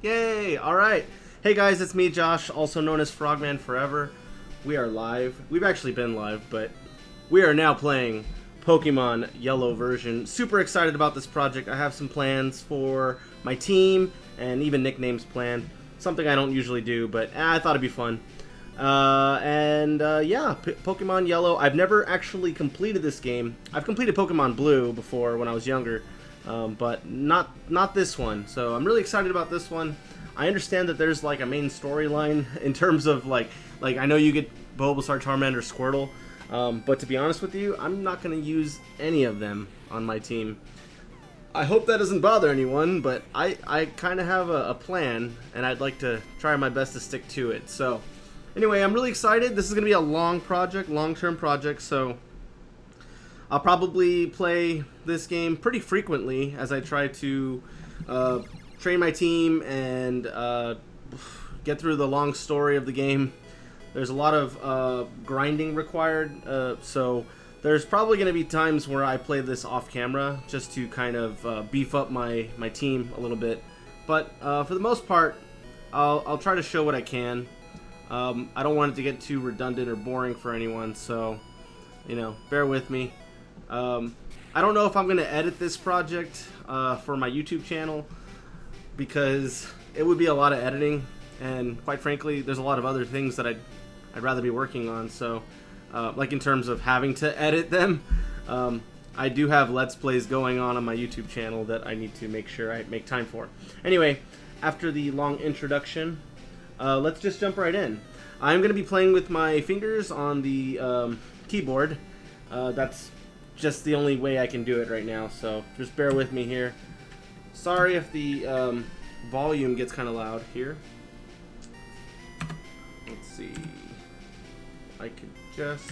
Yay! Alright. Hey guys, it's me, Josh, also known as Frogman Forever. We are live. We've actually been live, but we are now playing Pokemon Yellow version. Super excited about this project. I have some plans for my team and even nicknames planned. Something I don't usually do, but I thought it'd be fun. Yeah, Pokemon Yellow. I've never actually completed this game. I've completed Pokemon Blue before when I was younger, but not this one. So I'm really excited about this one. I understand that there's like a main storyline in terms of like I know you get Bulbasaur, Charmander, Squirtle, but to be honest with you, I'm not going to use any of them on my team. I hope that doesn't bother anyone, but I kind of have a plan, and I'd like to try my best to stick to it. So anyway, I'm really excited. This is going to be a long-term project, so I'll probably play this game pretty frequently as I try to train my team and get through the long story of the game. There's a lot of grinding required, so there's probably going to be times where I play this off camera just to kind of beef up my team a little bit. But for the most part, I'll try to show what I can. I don't want it to get too redundant or boring for anyone, so, you know, bear with me. I don't know if I'm going to edit this project for my YouTube channel, because it would be a lot of editing, and quite frankly, there's a lot of other things that I'd rather be working on, so, like in terms of having to edit them, I do have Let's Plays going on my YouTube channel that I need to make sure I make time for. Anyway, after the long introduction, let's just jump right in. I'm going to be playing with my fingers on the keyboard. That's just the only way I can do it right now, so just bear with me here. Sorry if the volume gets kind of loud here. Let's see. I could just...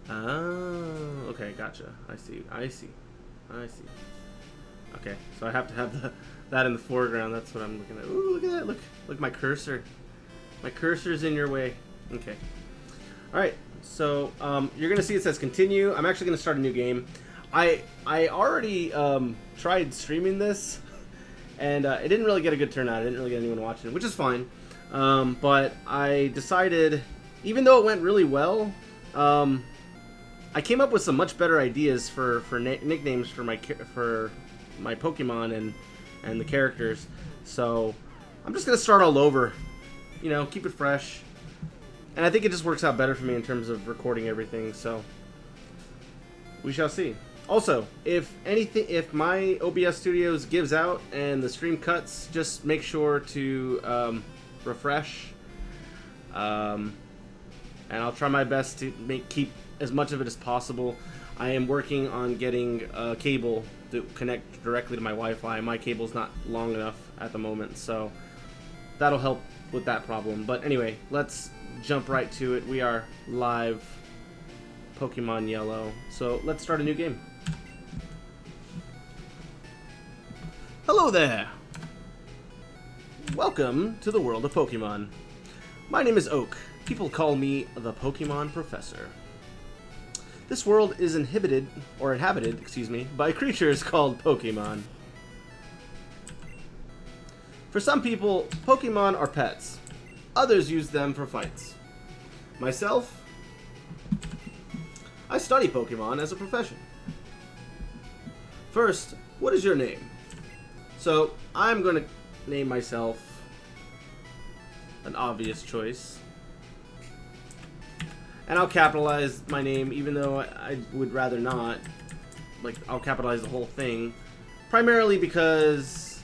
Oh, okay, gotcha. I see. Okay, so I have to have that in the foreground. That's what I'm looking at. Ooh, look at that. Look, my cursor. My cursor's in your way. Okay. Alright, so you're going to see it says continue. I'm actually going to start a new game. I already tried streaming this, and it didn't really get a good turnout. I didn't really get anyone watching, which is fine. But I decided, even though it went really well, I came up with some much better ideas for nicknames for my Pokemon and the characters. So I'm just going to start all over. You know, keep it fresh. And I think it just works out better for me in terms of recording everything, so we shall see. Also, if my OBS Studios gives out and the stream cuts, just make sure to refresh. And I'll try my best to keep as much of it as possible. I am working on getting a cable to connect directly to my Wi-Fi. My cable's not long enough at the moment, so that'll help with that problem. But anyway, let's jump right to it. We are live, Pokemon Yellow. So let's start a new game. Hello there! Welcome to the world of Pokemon. My name is Oak. People call me the Pokemon Professor. This world is inhabited by creatures called Pokemon. For some people, Pokemon are pets. Others use them for fights. Myself, I study Pokemon as a profession. First, what is your name? So, I'm going to name myself an obvious choice. And I'll capitalize my name, even though I would rather not. Like, I'll capitalize the whole thing. Primarily because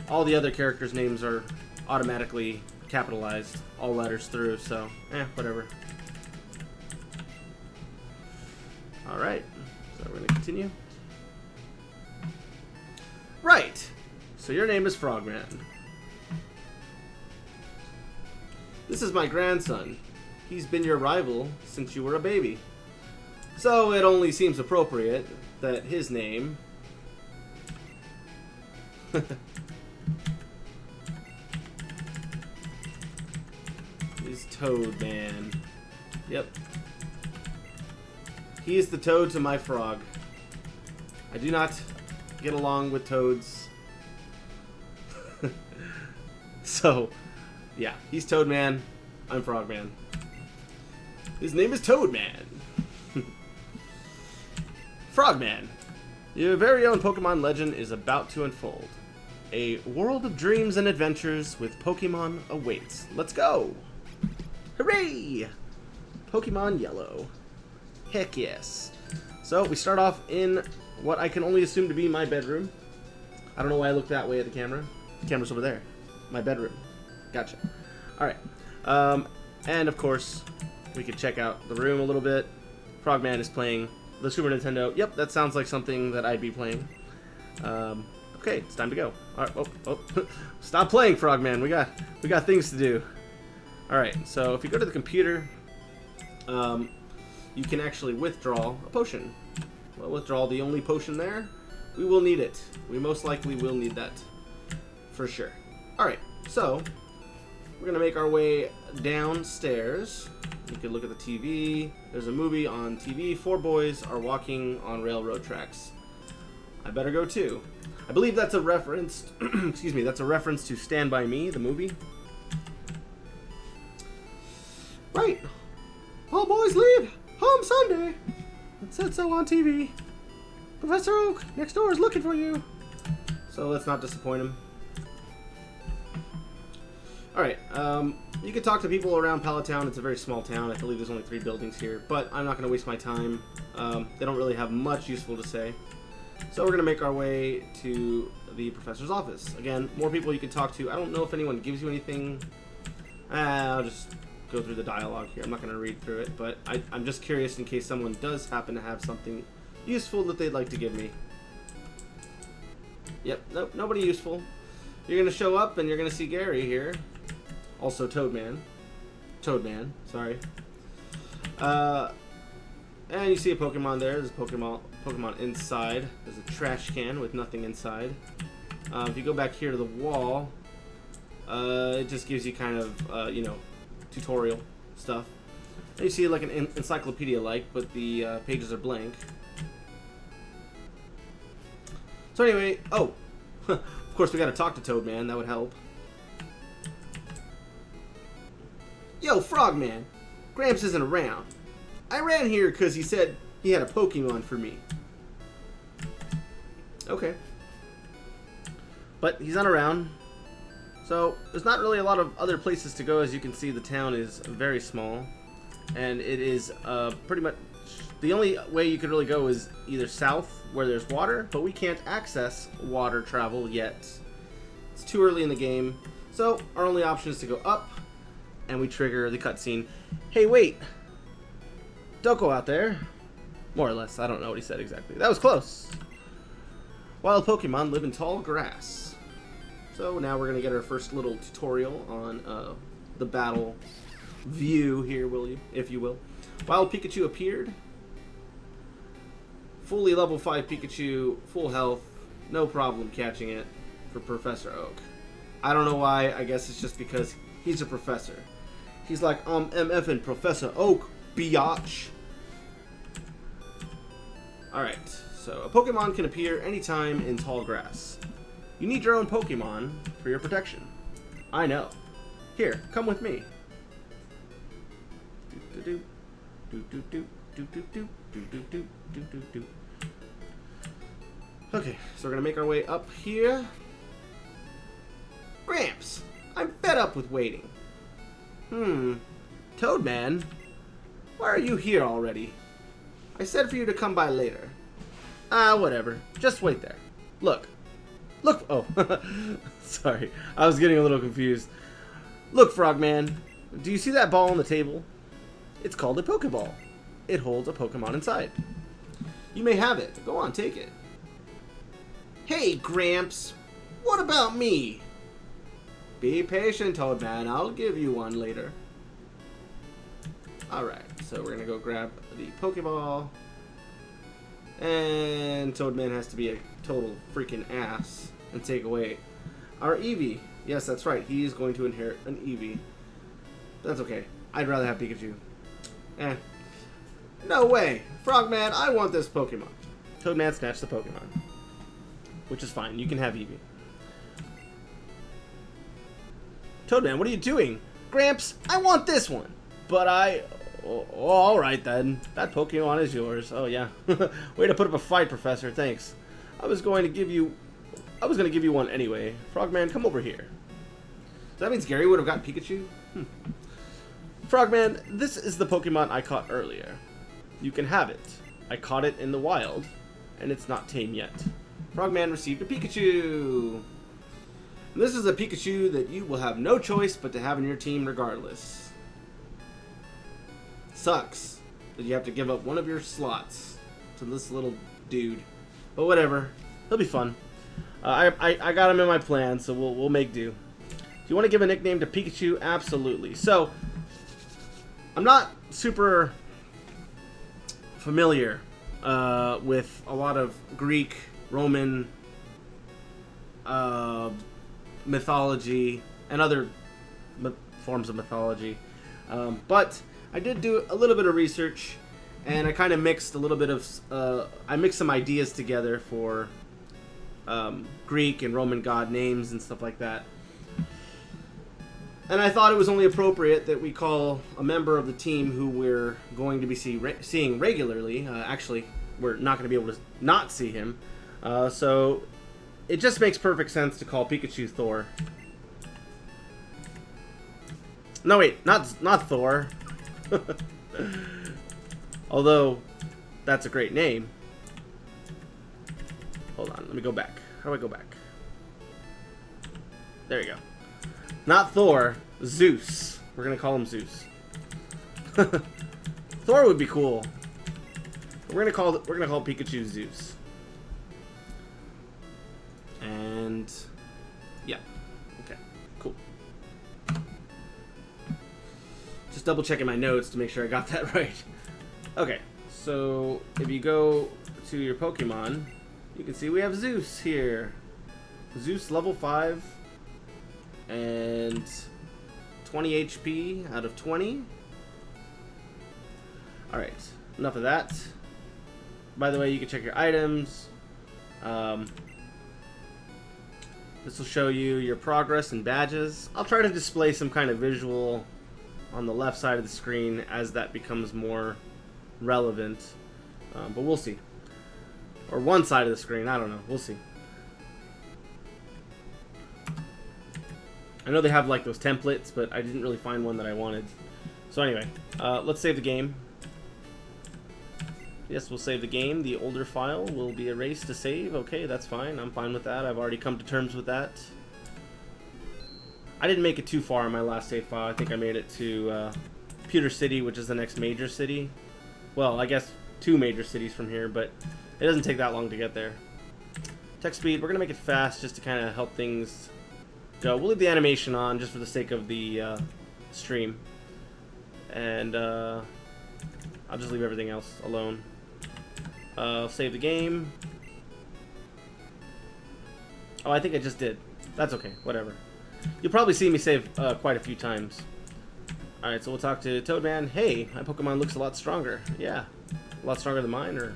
all the other characters' names are automatically capitalized, all letters through, so, whatever. Alright, so we're going to continue. Right, so your name is Frogman. This is my grandson. He's been your rival since you were a baby. So it only seems appropriate that his name is Toadman. Yep. He is the toad to my frog. I do not get along with toads. So, yeah, he's Toadman. I'm Frogman. His name is Toadman. Frogman. Your very own Pokemon legend is about to unfold. A world of dreams and adventures with Pokemon awaits. Let's go! Hooray! Pokemon Yellow. Heck yes. So, we start off in what I can only assume to be my bedroom. I don't know why I look that way at the camera. The camera's over there. My bedroom. Gotcha. Alright. And of course, we could check out the room a little bit. Frogman is playing the Super Nintendo. Yep, that sounds like something that I'd be playing. Okay, it's time to go. Alright, oh. Stop playing, Frogman. We got things to do. Alright, so if you go to the computer, you can actually withdraw a potion. Well, withdraw the only potion there. We will need it. We most likely will need that. For sure. Alright, so we're going to make our way downstairs. You can look at the TV. There's a movie on TV. 4 boys are walking on railroad tracks. I better go too. I believe that's a reference, excuse me, that's a reference to Stand By Me, the movie. Right. All boys leave home Sunday. It said so on TV. Professor Oak next door is looking for you. So let's not disappoint him. Alright, you can talk to people around Palatown. It's a very small town. I believe there's only 3 buildings here, but I'm not going to waste my time. They don't really have much useful to say. So we're going to make our way to the professor's office. Again, more people you can talk to. I don't know if anyone gives you anything. I'll just go through the dialogue here. I'm not going to read through it, but I'm just curious in case someone does happen to have something useful that they'd like to give me. Yep, nope, nobody useful. You're going to show up and you're going to see Gary here. Also Toadman. Toadman, sorry. And you see a Pokemon there. There's a Pokemon inside. There's a trash can with nothing inside. If you go back here to the wall, it just gives you kind of, you know, tutorial stuff. And you see like an encyclopedia-like, but the pages are blank. So anyway, oh, of course we gotta talk to Toadman. That would help. Yo, Frogman, Gramps isn't around. I ran here because he said he had a Pokemon for me. Okay. But he's not around. So, there's not really a lot of other places to go. As you can see, the town is very small. And it is pretty much... The only way you could really go is either south, where there's water, but we can't access water travel yet. It's too early in the game. So, our only option is to go up, and we trigger the cutscene. Hey, wait! Don't go out there. More or less. I don't know what he said exactly. That was close. Wild Pokemon live in tall grass. So now we're going to get our first little tutorial on the battle view here, if you will. Wild Pikachu appeared. Fully level 5 Pikachu, full health, no problem catching it for Professor Oak. I don't know why. I guess it's just because he's a professor. He's like, MFing Professor Oak, biatch. Alright, so a Pokemon can appear anytime in tall grass. You need your own Pokemon for your protection. I know. Here, come with me. Okay, so we're gonna make our way up here. Gramps, I'm fed up with waiting. Toadman, why are you here already? I said for you to come by later. Whatever. Just wait there. Look. Look. Oh, sorry. I was getting a little confused. Look, Frogman. Do you see that ball on the table? It's called a Pokeball. It holds a Pokemon inside. You may have it. Go on, take it. Hey, Gramps. What about me? Be patient, Toadman. I'll give you one later. Alright, so we're going to go grab the Pokeball. And Toadman has to be a total freaking ass and take away our Eevee. Yes, that's right. He is going to inherit an Eevee. That's okay. I'd rather have Pikachu. Eh. No way! Frogman, I want this Pokemon. Toadman snatched the Pokemon. Which is fine. You can have Eevee. Toadman, what are you doing? Gramps, I want this one. But I... Oh, alright then. That Pokemon is yours. Oh, yeah. Way to put up a fight, Professor. Thanks. I was going to give you one anyway. Frogman, come over here. So that means Gary would have got Pikachu? Frogman, this is the Pokemon I caught earlier. You can have it. I caught it in the wild, and it's not tame yet. Frogman received a Pikachu. And this is a Pikachu that you will have no choice but to have in your team regardless. Sucks that you have to give up one of your slots to this little dude. But whatever. He'll be fun. I got him in my plan, so we'll make do. Do you want to give a nickname to Pikachu? Absolutely. So, I'm not super familiar with a lot of Greek, Roman mythology and other forms of mythology. But I did do a little bit of research, and I kind of mixed a little bit of... I mixed some ideas together for Greek and Roman god names and stuff like that. And I thought it was only appropriate that we call a member of the team who we're going to be seeing regularly. Actually, we're not going to be able to not see him. So it just makes perfect sense to call Pikachu Thor. No, wait, not Thor. Although, that's a great name. Hold on, let me go back. How do I go back? There you go. Not Thor, Zeus. We're gonna call him Zeus. Thor would be cool. We're gonna call Pikachu Zeus. And yeah, okay, cool. Just double checking my notes to make sure I got that right. Okay, so if you go to your Pokemon, you can see we have Zeus here. Zeus level 5 and 20 HP out of 20. Alright, enough of that. By the way, you can check your items. This will show you your progress and badges. I'll try to display some kind of visual on the left side of the screen as that becomes more relevant. But we'll see. Or one side of the screen, I don't know. We'll see. I know they have like those templates, but I didn't really find one that I wanted. So anyway, let's save the game. Yes, we'll save the game. The older file will be erased to save. Okay, that's fine. I'm fine with that. I've already come to terms with that. I didn't make it too far in my last save file. I think I made it to Pewter City, which is the next major city. Well, I guess 2 major cities from here, but it doesn't take that long to get there. Text speed, we're going to make it fast just to kind of help things go. We'll leave the animation on just for the sake of the stream. And I'll just leave everything else alone. Save the game. Oh, I think I just did. That's okay, whatever. You'll probably see me save quite a few times. Alright, so we'll talk to Toadman. Hey, my Pokemon looks a lot stronger. Yeah, a lot stronger than mine, or...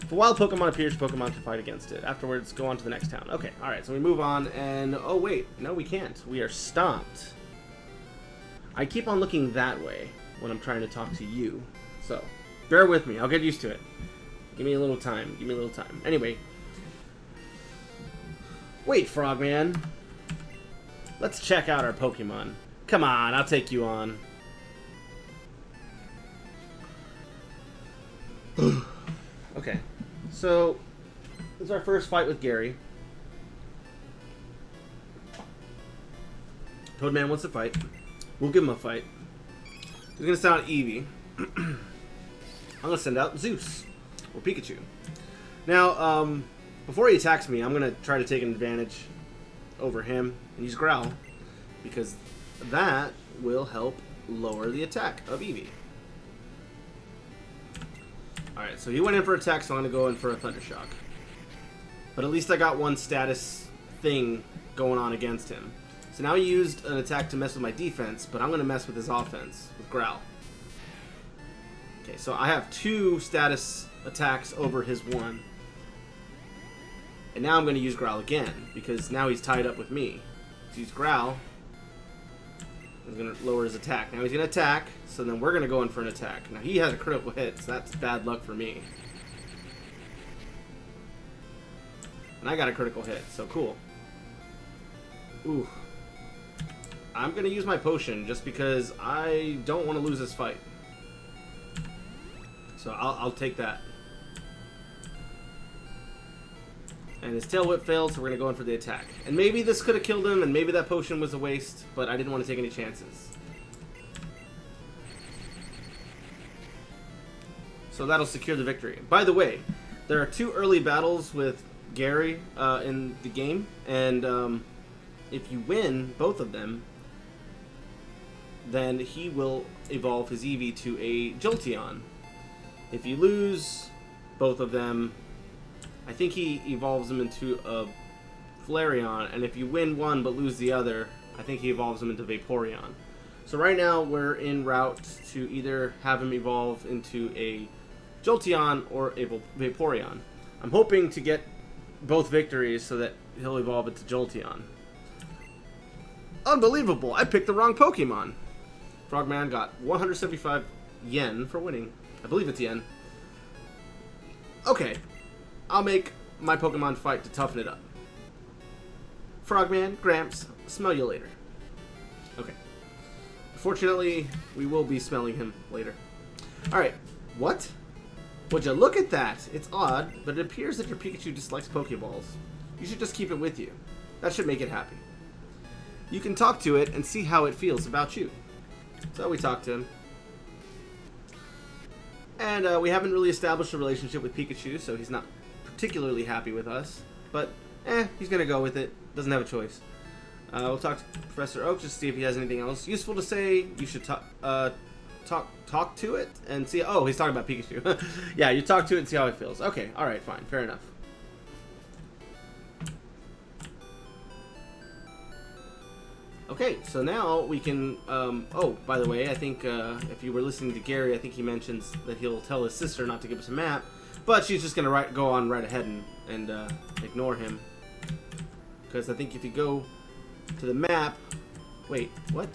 If a wild Pokemon appears, Pokemon can fight against it. Afterwards, go on to the next town. Okay, alright, so we move on, and... Oh, wait. No, we can't. We are stopped. I keep on looking that way when I'm trying to talk to you. So, bear with me. I'll get used to it. Give me a little time. Give me a little time. Anyway. Wait, Frogman. Let's check out our Pokemon. Come on, I'll take you on. Okay, so this is our first fight with Gary. Toadman wants to fight. We'll give him a fight. He's gonna send out Eevee. I'm gonna send out Zeus or Pikachu. Now, before he attacks me, I'm gonna try to take an advantage over him and use Growl, because that will help lower the attack of Eevee. Alright, so he went in for attack, so I'm going to go in for a Thunder Shock. But at least I got one status thing going on against him. So now he used an attack to mess with my defense, but I'm going to mess with his offense with Growl. Okay, so I have 2 status attacks over his 1. And now I'm going to use Growl again, because now he's tied up with me. So use Growl. I'm going to lower his attack. Now he's going to attack, so then we're going to go in for an attack. Now he has a critical hit, so that's bad luck for me. And I got a critical hit, so cool. Ooh. I'm going to use my potion just because I don't want to lose this fight. So I'll take that. And his tail whip failed, so we're going to go in for the attack. And maybe this could have killed him, and maybe that potion was a waste, but I didn't want to take any chances. So that'll secure the victory. By the way, there are 2 early battles with Gary in the game, and if you win both of them, then he will evolve his Eevee to a Jolteon. If you lose both of them, I think he evolves them into a Flareon, and if you win one but lose the other, I think he evolves them into Vaporeon. So right now we're en route to either have him evolve into a Jolteon or a Vaporeon. I'm hoping to get both victories so that he'll evolve it to Jolteon. Unbelievable! I picked the wrong Pokemon! Frogman got 175 yen for winning. I believe it's yen. Okay. I'll make my Pokemon fight to toughen it up. Frogman, Gramps, smell you later. Okay. Fortunately, we will be smelling him later. Alright. What? Would you look at that? It's odd, but it appears that your Pikachu dislikes Pokeballs. You should just keep it with you. That should make it happy. You can talk to it and see how it feels about you. So we talked to him. And we haven't really established a relationship with Pikachu, so he's not particularly happy with us. But, he's going to go with it. Doesn't have a choice. We'll talk to Professor Oak just to see if he has anything else useful to say. You should talk to it and see. Oh, he's talking about Pikachu. Yeah, you talk to it and see how it feels. Okay, alright, fine. Fair enough. Okay, so now we can, oh, by the way, I think if you were listening to Gary, I think he mentions that he'll tell his sister not to give us a map, but she's just going to go on right ahead and ignore him. Because I think if you go to the map, wait, what?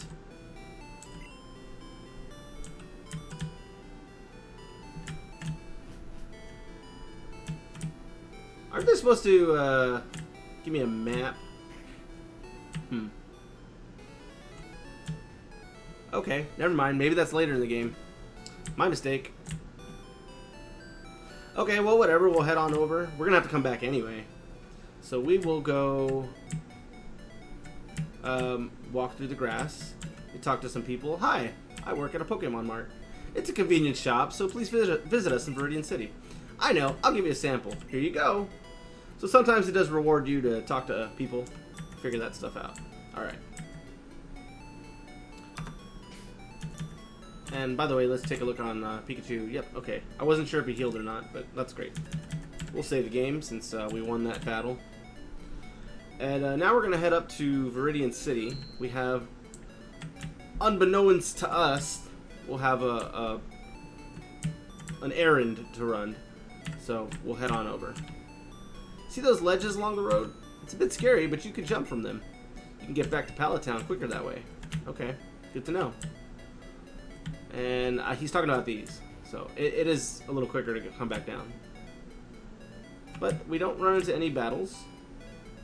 Aren't they supposed to give me a map? Okay, never mind. Maybe that's later in the game. My mistake. Okay, well, whatever. We'll head on over. We're going to have to come back anyway. So we will go walk through the grass. We talk to some people. Hi, I work at a Pokemon Mart. It's a convenience shop, so please visit us in Viridian City. I know. I'll give you a sample. Here you go. So sometimes it does reward you to talk to people. Figure that stuff out. Alright. And by the way, let's take a look on Pikachu. Yep, okay. I wasn't sure if he healed or not, but that's great. We'll save the game since we won that battle. And now we're going to head up to Viridian City. We have, unbeknownst to us, we'll have an errand to run. So we'll head on over. See those ledges along the road? It's a bit scary, but you can jump from them. You can get back to Pallet Town quicker that way. Okay, good to know. And he's talking about these, so it is a little quicker to come back down. But we don't run into any battles.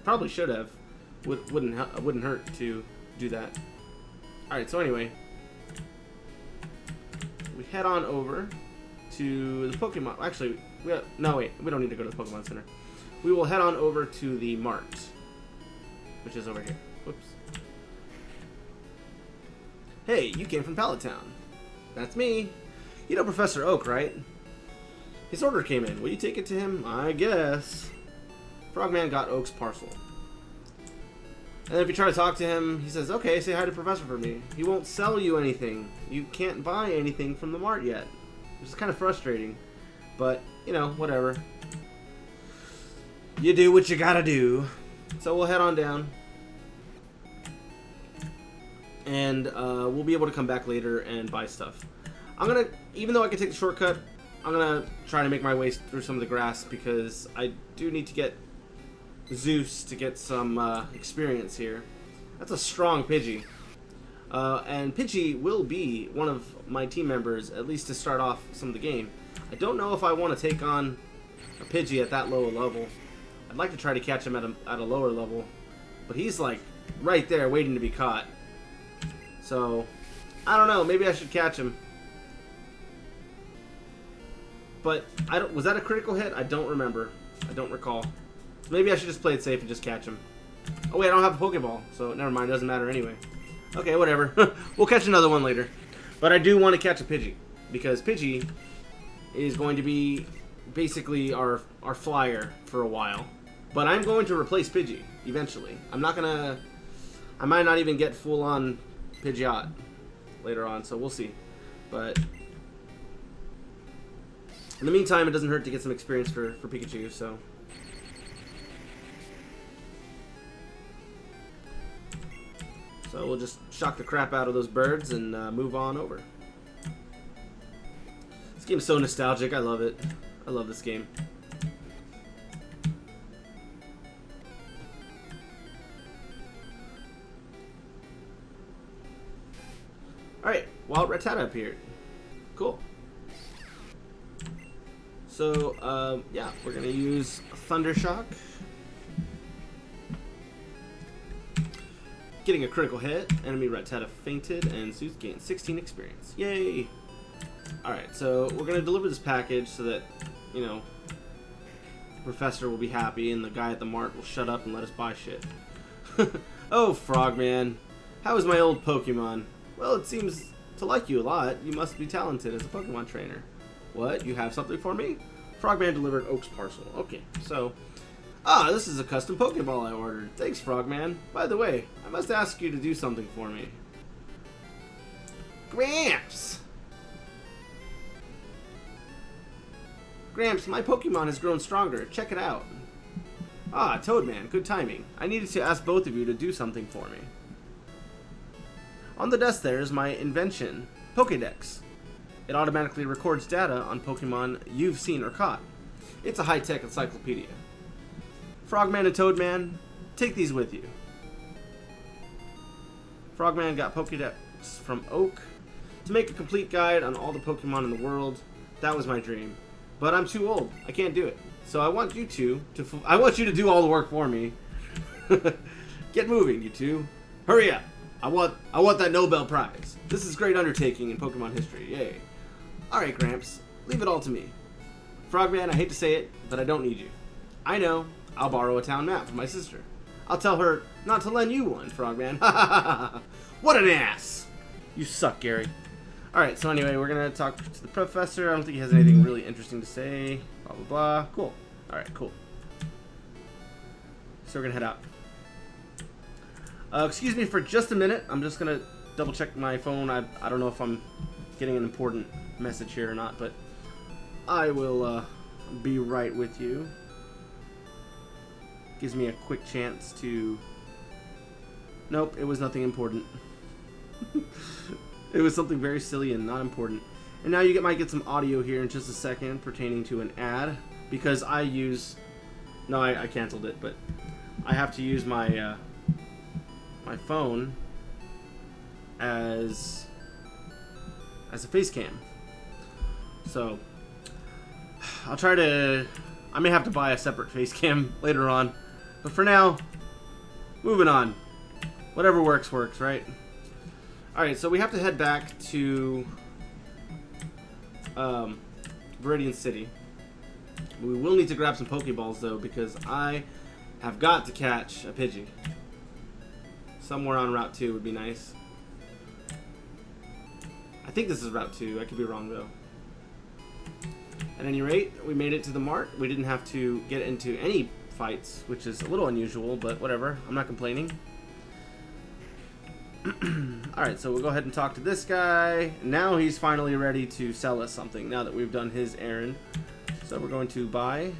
Probably should have. Wouldn't hurt to do that. All right. So anyway, we head on over to the Pokemon. Actually, no wait. We don't need to go to the Pokemon Center. We will head on over to the Mart, which is over here. Whoops. Hey, you came from Pallet Town. That's me. You know Professor Oak, right? His order came in. Will you take it to him? I guess. Frogman got Oak's parcel. And then if you try to talk to him, he says, okay, say hi to Professor for me. He won't sell you anything. You can't buy anything from the Mart yet. Which is kind of frustrating. But, you know, whatever. You do what you gotta do. So we'll head on down. and we'll be able to come back later and buy stuff. I'm gonna, even though I can take the shortcut, I'm gonna try to make my way through some of the grass because I do need to get Zeus to get some experience here. That's a strong Pidgey. And Pidgey will be one of my team members, at least to start off some of the game. I don't know if I want to take on a Pidgey at that low a level. I'd like to try to catch him at a lower level, but he's like right there waiting to be caught. So, I don't know, maybe I should catch him. But, was that a critical hit? I don't remember. I don't recall. So maybe I should just play it safe and just catch him. Oh wait, I don't have a Pokeball, so never mind, it doesn't matter anyway. Okay, whatever. We'll catch another one later. But I do want to catch a Pidgey, because Pidgey is going to be basically our flyer for a while. But I'm going to replace Pidgey, eventually. I might not even get full-on Pidgeot later on, so we'll see. But in the meantime, it doesn't hurt to get some experience for Pikachu, so. So we'll just shock the crap out of those birds and move on over. This game is so nostalgic, I love it. I love this game. Alright, Wild Rattata appeared. Cool. So, yeah, we're going to use Thunder Shock. Getting a critical hit. Enemy Rattata fainted, and Zeus gained 16 experience. Yay! Alright, so we're going to deliver this package so that, you know, the professor will be happy and the guy at the mart will shut up and let us buy shit. Oh, Frogman. How is my old Pokemon? Well, it seems to like you a lot. You must be talented as a Pokemon trainer. What? You have something for me? Frogman delivered Oak's parcel. Okay, so... this is a custom Pokeball I ordered. Thanks, Frogman. By the way, I must ask you to do something for me. Gramps! Gramps, my Pokemon has grown stronger. Check it out. Toadman, good timing. I needed to ask both of you to do something for me. On the desk there is my invention, Pokédex. It automatically records data on Pokemon you've seen or caught. It's a high-tech encyclopedia. Frogman and Toadman, take these with you. Frogman got Pokédex from Oak. To make a complete guide on all the Pokemon in the world, that was my dream. But I'm too old. I can't do it. So I want you to do all the work for me. Get moving, you two. Hurry up. I want that Nobel Prize. This is a great undertaking in Pokemon history. Yay. Alright, Gramps. Leave it all to me. Frogman, I hate to say it, but I don't need you. I know. I'll borrow a town map from my sister. I'll tell her not to lend you one, Frogman. What an ass! You suck, Gary. Alright, so anyway, we're going to talk to the professor. I don't think he has anything really interesting to say. Blah, blah, blah. Cool. Alright, cool. So we're going to head out. Excuse me for just a minute. I'm just going to double check my phone. I don't know if I'm getting an important message here or not, but I will be right with you. Gives me a quick chance to... Nope, it was nothing important. It was something very silly and not important. And now you might get some audio here in just a second pertaining to an ad, because I use... No, I canceled it, but I have to use my my phone as a face cam. So I'll try to... I may have to buy a separate face cam later on. But for now, moving on. Whatever works, right? Alright, so we have to head back to Viridian City. We will need to grab some Pokeballs, though, because I have got to catch a Pidgey. Somewhere on Route 2 would be nice. I think this is Route 2. I could be wrong, though. At any rate, we made it to the mart. We didn't have to get into any fights, which is a little unusual, but whatever. I'm not complaining. Alright, so we'll go ahead and talk to this guy. Now he's finally ready to sell us something, now that we've done his errand. So we're going to buy.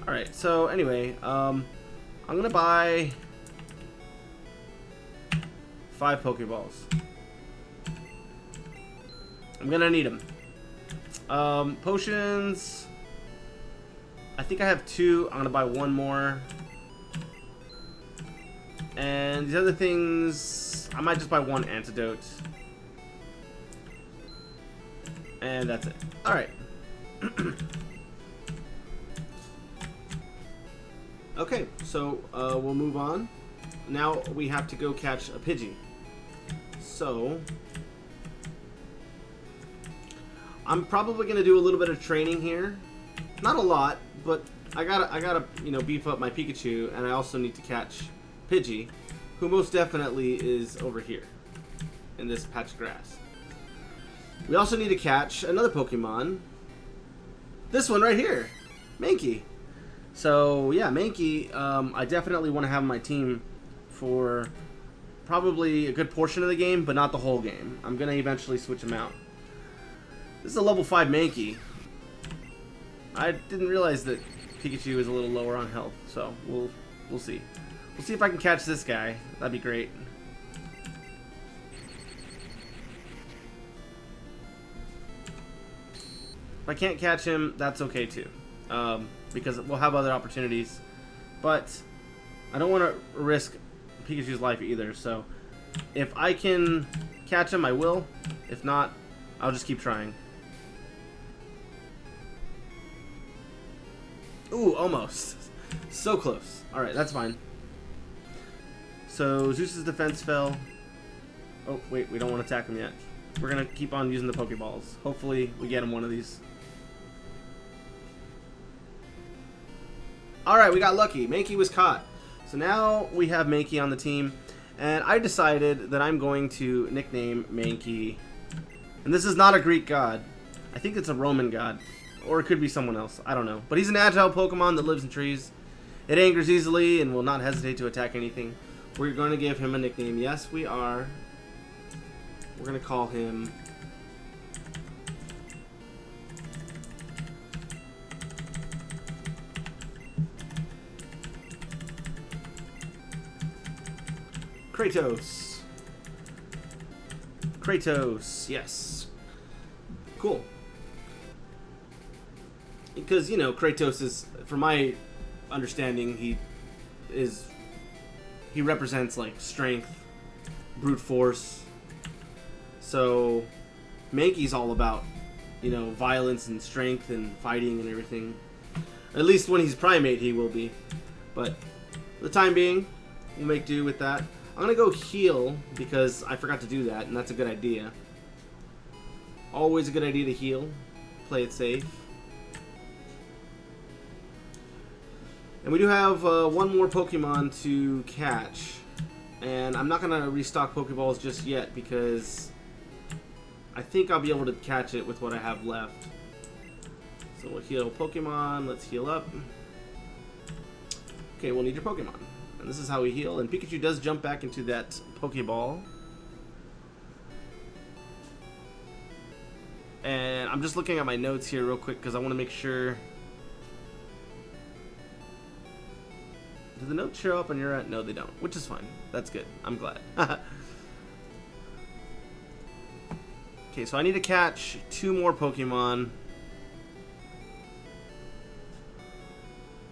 Alright, so anyway, I'm going to buy 5 Pokeballs. I'm gonna need them. Potions. I think I have 2. I'm gonna buy 1 more. And these other things, I might just buy 1 antidote. And that's it. Alright. Okay, so we'll move on. Now we have to go catch a Pidgey. So I'm probably gonna do a little bit of training here. Not a lot, but I gotta you know, beef up my Pikachu, and I also need to catch Pidgey, who most definitely is over here in this patch of grass. We also need to catch another Pokemon. This one right here, Mankey. So yeah, Mankey, I definitely want to have on my team for probably a good portion of the game, but not the whole game. I'm gonna eventually switch him out. This is a level 5 Mankey. I didn't realize that Pikachu is a little lower on health, so we'll see. We'll see if I can catch this guy. That'd be great. If I can't catch him, that's okay too, because we'll have other opportunities. But I don't want to risk Pikachu's life either, so if I can catch him, I will. If not, I'll just keep trying. Ooh, almost. So close. Alright, that's fine. So, Zeus's defense fell. Oh, wait, we don't want to attack him yet. We're going to keep on using the Pokeballs. Hopefully, we get him one of these. Alright, we got lucky. Mankey was caught. So now we have Mankey on the team. And I decided that I'm going to nickname Mankey. And this is not a Greek god. I think it's a Roman god. Or it could be someone else. I don't know. But he's an agile Pokemon that lives in trees. It angers easily and will not hesitate to attack anything. We're going to give him a nickname. Yes, we are. We're going to call him... Kratos. Kratos, yes. Cool. Because, you know, Kratos is, from my understanding, he represents, like, strength, brute force. So, Mankey's all about, you know, violence and strength and fighting and everything. At least when he's Primate, he will be. But, for the time being, we'll make do with that. I'm going to go heal, because I forgot to do that, and that's a good idea. Always a good idea to heal. Play it safe. And we do have 1 more Pokemon to catch. And I'm not going to restock Pokeballs just yet, because I think I'll be able to catch it with what I have left. So we'll heal Pokemon. Let's heal up. Okay, we'll need your Pokemon. And this is how we heal. And Pikachu does jump back into that Pokeball. And I'm just looking at my notes here real quick because I want to make sure. Do the notes show up on your end? No, they don't. Which is fine. That's good. I'm glad. Okay, so I need to catch 2 more Pokemon.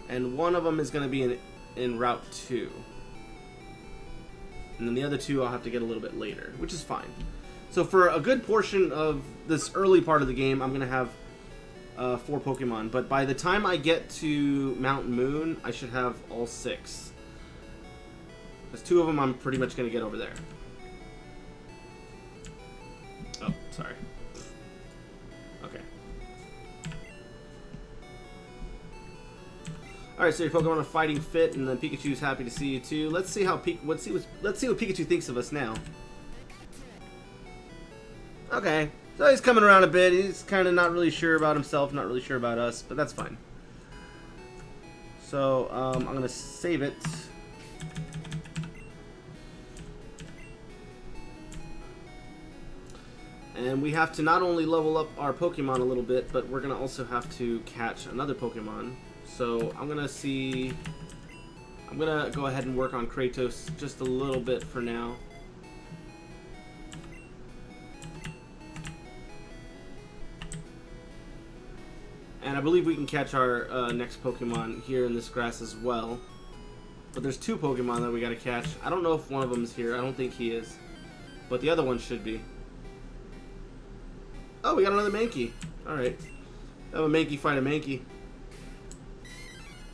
And one of them is going to be in Route 2. And then the other 2 I'll have to get a little bit later, which is fine. So for a good portion of this early part of the game, I'm going to have 4 Pokemon. But by the time I get to Mount Moon, I should have all 6. There's 2 of them I'm pretty much going to get over there. Oh, sorry. Okay. Alright, so your Pokemon are fighting fit, and then Pikachu's happy to see you too. Let's see how let's see what Pikachu thinks of us now. Okay, so he's coming around a bit. He's kind of not really sure about himself, not really sure about us, but that's fine. So I'm gonna save it. And we have to not only level up our Pokemon a little bit, but we're gonna also have to catch another Pokemon. So I'm gonna go ahead and work on Kratos just a little bit for now. And I believe we can catch our next Pokemon here in this grass as well. But there's 2 Pokemon that we gotta catch. I don't know if one of them is here. I don't think he is. But the other one should be. Oh, we got another Mankey. Alright. Have a Mankey fight a Mankey.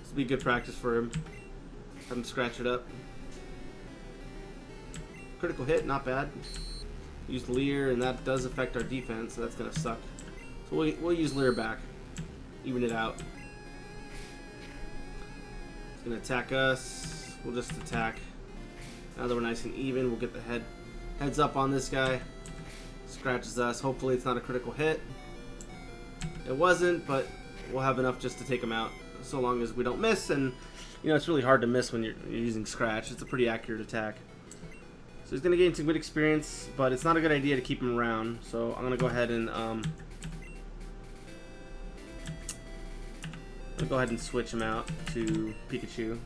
This will be good practice for him. Have him scratch it up. Critical hit, not bad. Use Leer, and that does affect our defense, so that's gonna suck. So we'll use Leer back. Even it out. It's gonna attack us. We'll just attack. Now that we're nice and even, we'll get the heads up on this guy. Scratches us. Hopefully it's not a critical hit. It wasn't, but we'll have enough just to take him out. So long as we don't miss, and you know it's really hard to miss when you're using Scratch. It's a pretty accurate attack. So he's gonna gain some good experience, but it's not a good idea to keep him around. So I'm gonna go ahead and switch him out to Pikachu.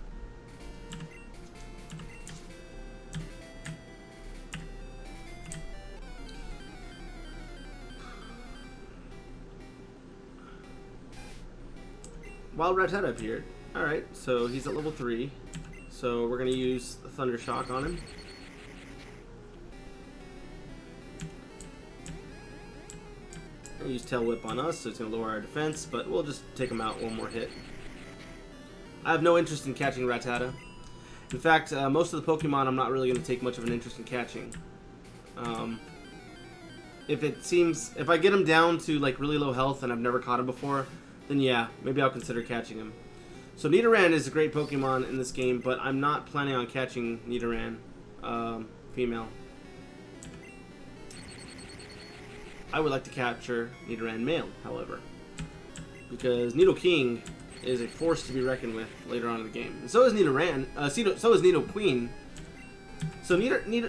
Wild Rattata appeared. Alright, so he's at level 3. So we're going to use the Thunder Shock on him. We'll use Tail Whip on us, so it's going to lower our defense, but we'll just take him out one more hit. I have no interest in catching Rattata. In fact, most of the Pokemon I'm not really going to take much of an interest in catching. If I get him down to like really low health and I've never caught him before, then yeah, maybe I'll consider catching him. So Nidoran is a great Pokemon in this game, but I'm not planning on catching Nidoran female. I would like to capture Nidoran male, however, because Nidoking is a force to be reckoned with later on in the game. And so is Nidoran. So is Nidoqueen. So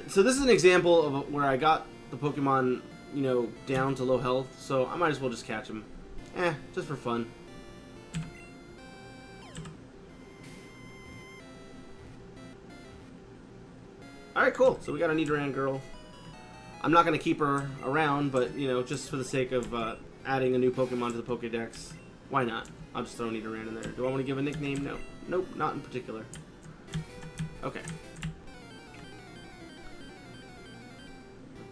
so this is an example of where I got the Pokemon, you know, down to low health. So I might as well just catch him. Just for fun. Alright, cool. So we got a Nidoran girl. I'm not going to keep her around, but, you know, just for the sake of adding a new Pokemon to the Pokédex, why not? I'll just throw Nidoran in there. Do I want to give a nickname? No. Nope, not in particular. Okay.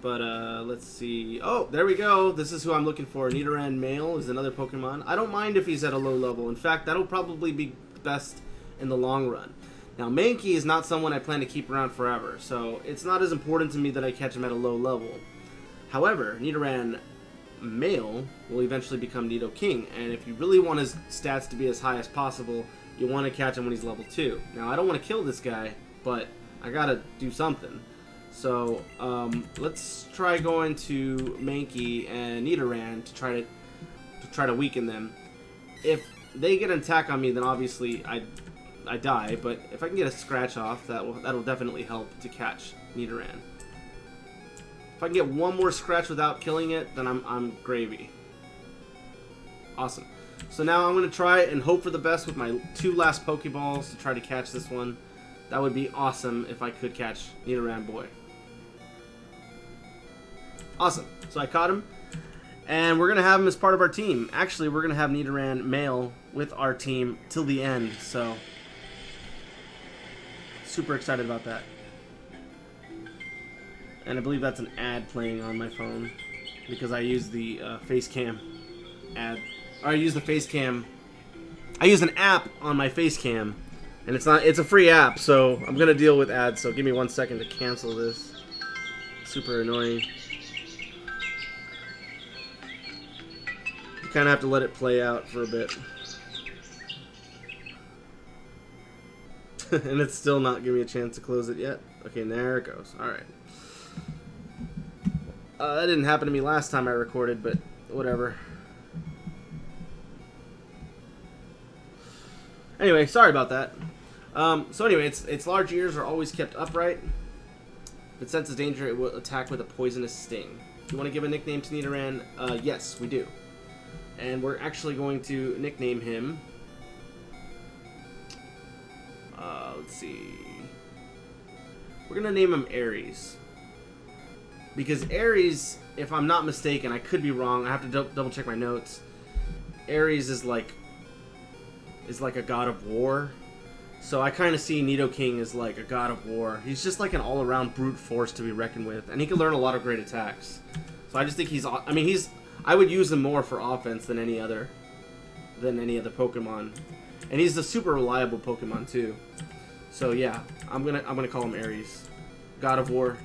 But, let's see. Oh, there we go. This is who I'm looking for. Nidoran male is another Pokemon. I don't mind if he's at a low level. In fact, that'll probably be best in the long run. Now, Mankey is not someone I plan to keep around forever, so it's not as important to me that I catch him at a low level. However, Nidoran male will eventually become Nidoking, and if you really want his stats to be as high as possible, you want to catch him when he's level 2. Now, I don't want to kill this guy, but I gotta do something. So, let's try going to Mankey and Nidoran to try to weaken them. If they get an attack on me, then obviously I die, but if I can get a scratch off, that'll definitely help to catch Nidoran. If I can get one more scratch without killing it, then I'm gravy. Awesome. So now I'm going to try and hope for the best with my 2 last Pokeballs to try to catch this one. That would be awesome if I could catch Nidoran boy. Awesome. So I caught him, and we're going to have him as part of our team. Actually, we're going to have Nidoran male with our team till the end, so super excited about that. And I believe that's an ad playing on my phone because I use the face cam ad. Or I use the face cam. I use an app on my face cam, and it's a free app, so I'm gonna deal with ads. So give me 1 second to cancel this. Super annoying. You kind of have to let it play out for a bit. And it's still not giving me a chance to close it yet. Okay, there it goes. Alright. That didn't happen to me last time I recorded, but whatever. Anyway, sorry about that. So anyway, its large ears are always kept upright. If it senses danger, it will attack with a poisonous sting. Do you want to give a nickname to Nidoran? Yes, we do. And we're actually going to nickname him... let's see. We're gonna name him Aries, because Aries, if I'm not mistaken, I could be wrong. I have to double check my notes. Ares is like a god of war. So I kind of see Nidoking as like a god of war. He's just like an all-around brute force to be reckoned with, and he can learn a lot of great attacks. So I just think I would use him more for offense than any other Pokemon, and he's a super reliable Pokemon too. So yeah, I'm gonna call him Ares, god of war.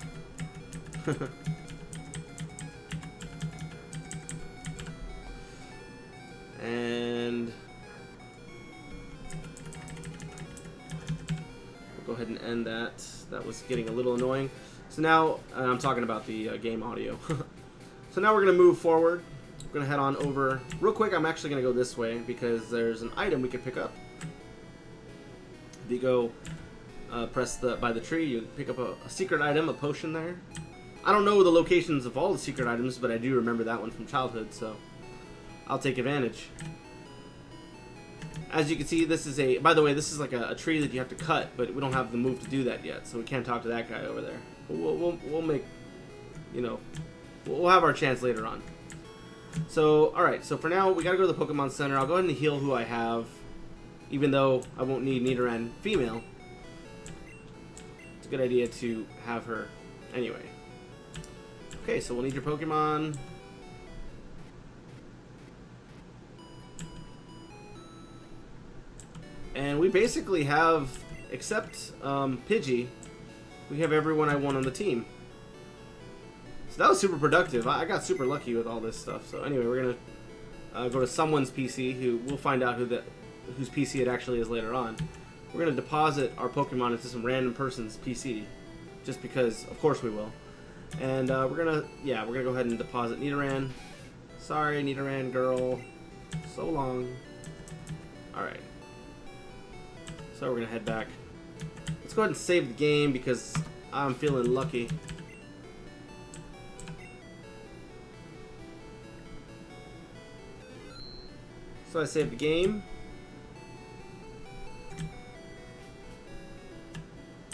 And we'll go ahead and end that. That was getting a little annoying. So now, I'm talking about the game audio. So now we're going to move forward. We're going to head on over. Real quick, I'm actually going to go this way because there's an item we can pick up. If you go press by the tree, you pick up a secret item, a potion there. I don't know the locations of all the secret items, but I do remember that one from childhood, so I'll take advantage. As you can see, this is by the way, this is like a tree that you have to cut, but we don't have the move to do that yet, so we can't talk to that guy over there. But we'll make, we'll have our chance later on. So, alright, so for now, we gotta go to the Pokemon Center. I'll go ahead and heal who I have, even though I won't need Nidoran female. It's a good idea to have her anyway. Okay, so we'll need your Pokemon. And we basically have, except Pidgey, we have everyone I want on the team. So that was super productive. I got super lucky with all this stuff. So anyway, we're going to go to someone's PC, who we'll find out whose PC it actually is later on. We're going to deposit our Pokemon into some random person's PC, just because, of course we will. And we're going to go ahead and deposit Nidoran. Sorry, Nidoran girl. So long. Alright. So we're going to head back. Let's go ahead and save the game because I'm feeling lucky. So I saved the game.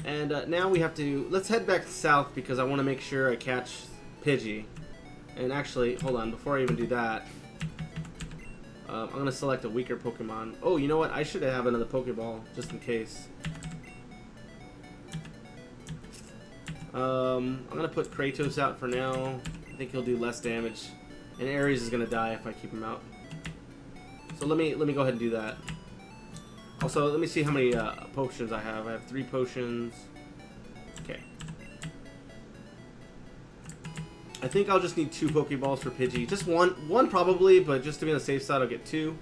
And now we have to... Let's head back south because I want to make sure I catch Pidgey. And actually, hold on, before I even do that... I'm going to select a weaker Pokemon. Oh, you know what? I should have another Pokeball, just in case. I'm going to put Kratos out for now. I think he'll do less damage. And Ares is going to die if I keep him out. So let me go ahead and do that. Also, let me see how many potions I have. I have 3 potions. Okay. I think I'll just need 2 Pokeballs for Pidgey. Just one probably, but just to be on the safe side, I'll get 2.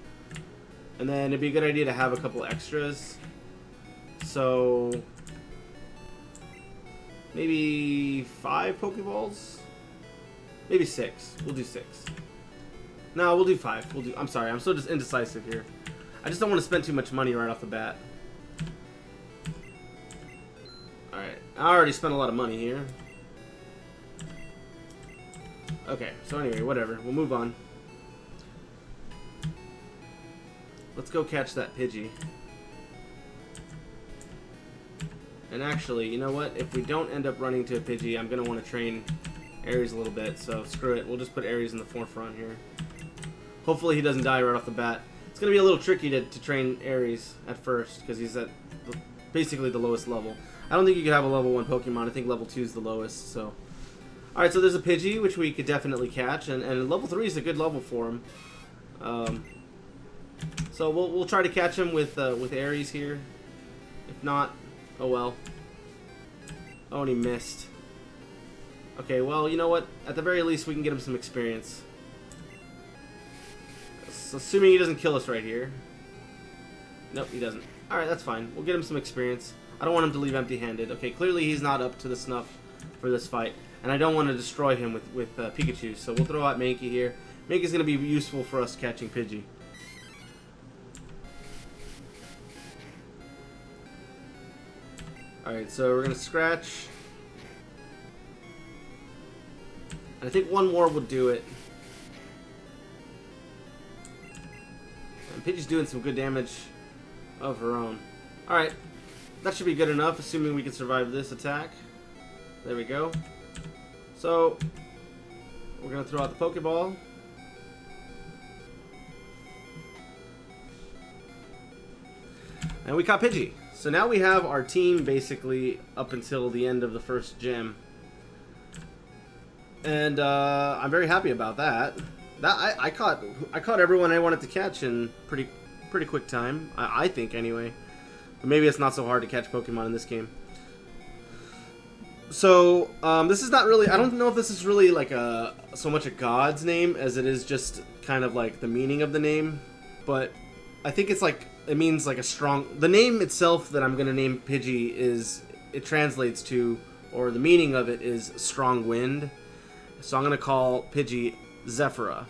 And then it'd be a good idea to have a couple extras. So maybe 5 Pokeballs? Maybe 6. We'll do 6. No, we'll do 5. I'm sorry, I'm so just indecisive here. I just don't want to spend too much money right off the bat. Alright, I already spent a lot of money here. Okay, so anyway, whatever. We'll move on. Let's go catch that Pidgey. And actually, you know what? If we don't end up running to a Pidgey, I'm going to want to train Ares a little bit. So screw it. We'll just put Ares in the forefront here. Hopefully he doesn't die right off the bat. It's going to be a little tricky to train Ares at first because he's at basically the lowest level. I don't think you could have a level 1 Pokemon. I think level 2 is the lowest, so... Alright, so there's a Pidgey, which we could definitely catch, and level 3 is a good level for him. So we'll try to catch him with Ares here. If not, oh well. Oh, and he missed. Okay, well, you know what? At the very least, we can get him some experience. So, assuming he doesn't kill us right here. Nope, he doesn't. Alright, that's fine. We'll get him some experience. I don't want him to leave empty-handed. Okay, clearly he's not up to the snuff for this fight. And I don't want to destroy him with Pikachu, so we'll throw out Mankey here. Mankey's going to be useful for us catching Pidgey. Alright, so we're going to scratch. And I think one more will do it. And Pidgey's doing some good damage of her own. Alright, that should be good enough, assuming we can survive this attack. There we go. So, we're going to throw out the Pokeball. And we caught Pidgey. So now we have our team basically up until the end of the first gym. And I'm very happy about that. I caught everyone I wanted to catch in pretty quick time. I think anyway. But maybe it's not so hard to catch Pokemon in this game. So this is not really. I don't know if this is really like so much a god's name as it is just kind of like the meaning of the name. But I think it's like it means like a strong. The name itself that I'm gonna name Pidgey it translates to, or the meaning of it is strong wind. So I'm gonna call Pidgey Zephyra.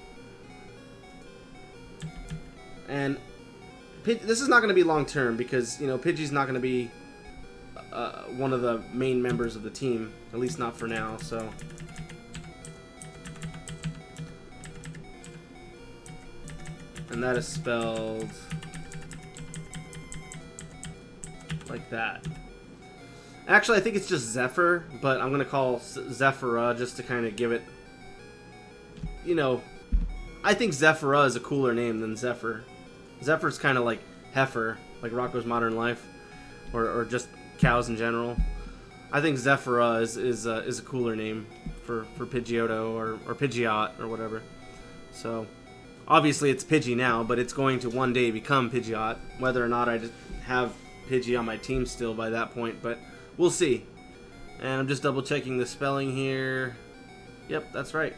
And this is not going to be long term because, you know, Pidgey's not going to be one of the main members of the team, at least not for now. So and that is spelled like that. Actually, I think it's just Zephyr, but I'm going to call Zephyra just to kind of give it, you know, I think Zephyra is a cooler name than Zephyr. Zephyr's kind of like heifer, like Rocco's Modern Life, or just cows in general. I think Zephyra is a cooler name for Pidgeotto or Pidgeot or whatever. So obviously it's Pidgey now, but it's going to one day become Pidgeot. Whether or not I just have Pidgey on my team still by that point, but we'll see. And I'm just double checking the spelling here. Yep, that's right.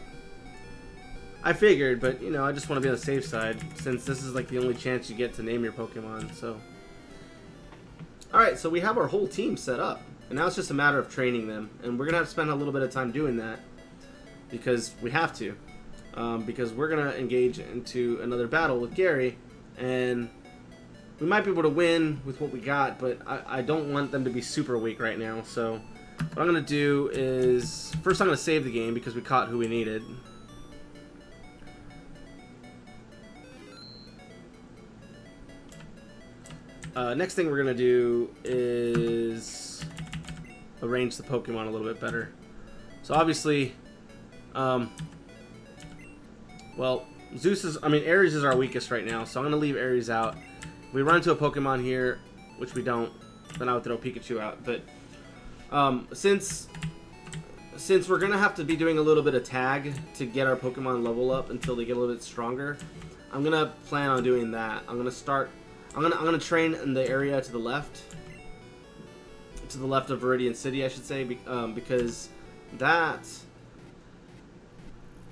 I figured, but, you know, I just want to be on the safe side, since this is, like, the only chance you get to name your Pokemon, so. Alright, so we have our whole team set up, and now it's just a matter of training them, and we're going to have to spend a little bit of time doing that, because we have to, because we're going to engage into another battle with Gary, and we might be able to win with what we got, but I don't want them to be super weak right now, so what I'm going to do is, first I'm going to save the game, because we caught who we needed. Next thing we're going to do is arrange the Pokemon a little bit better. So obviously, well, Aries is our weakest right now, so I'm going to leave Aries out. If we run into a Pokemon here, which we don't, then I would throw Pikachu out. But since we're going to have to be doing a little bit of tag to get our Pokemon level up until they get a little bit stronger, I'm going to plan on doing that. I'm gonna train in the area to the left of Viridian City, I should say, because that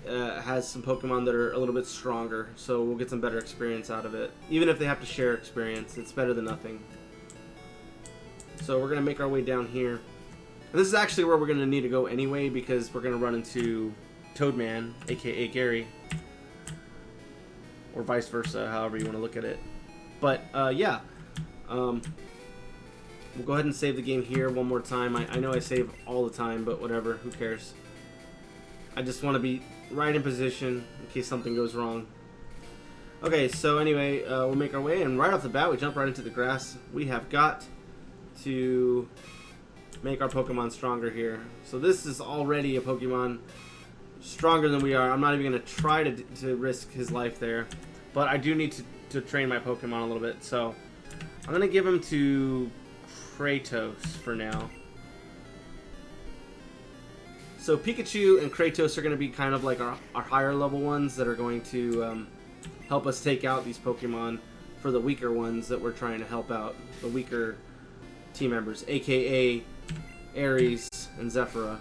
has some Pokemon that are a little bit stronger, so we'll get some better experience out of it. Even if they have to share experience, it's better than nothing. So we're gonna make our way down here. And this is actually where we're gonna need to go anyway, because we're gonna run into Toadman, aka Gary, or vice versa, however you want to look at it. But, yeah, we'll go ahead and save the game here one more time. I know I save all the time, but whatever, who cares? I just want to be right in position in case something goes wrong. Okay, so anyway, we'll make our way, and right off the bat, we jump right into the grass. We have got to make our Pokemon stronger here. So this is already a Pokemon stronger than we are. I'm not even going to try to risk his life there, but I do need to train my Pokemon a little bit, so I'm gonna give him to Kratos for now. So Pikachu and Kratos are gonna be kind of like our higher level ones that are going to help us take out these Pokemon for the weaker ones that we're trying to help out, the weaker team members, aka Aries and Zephyra.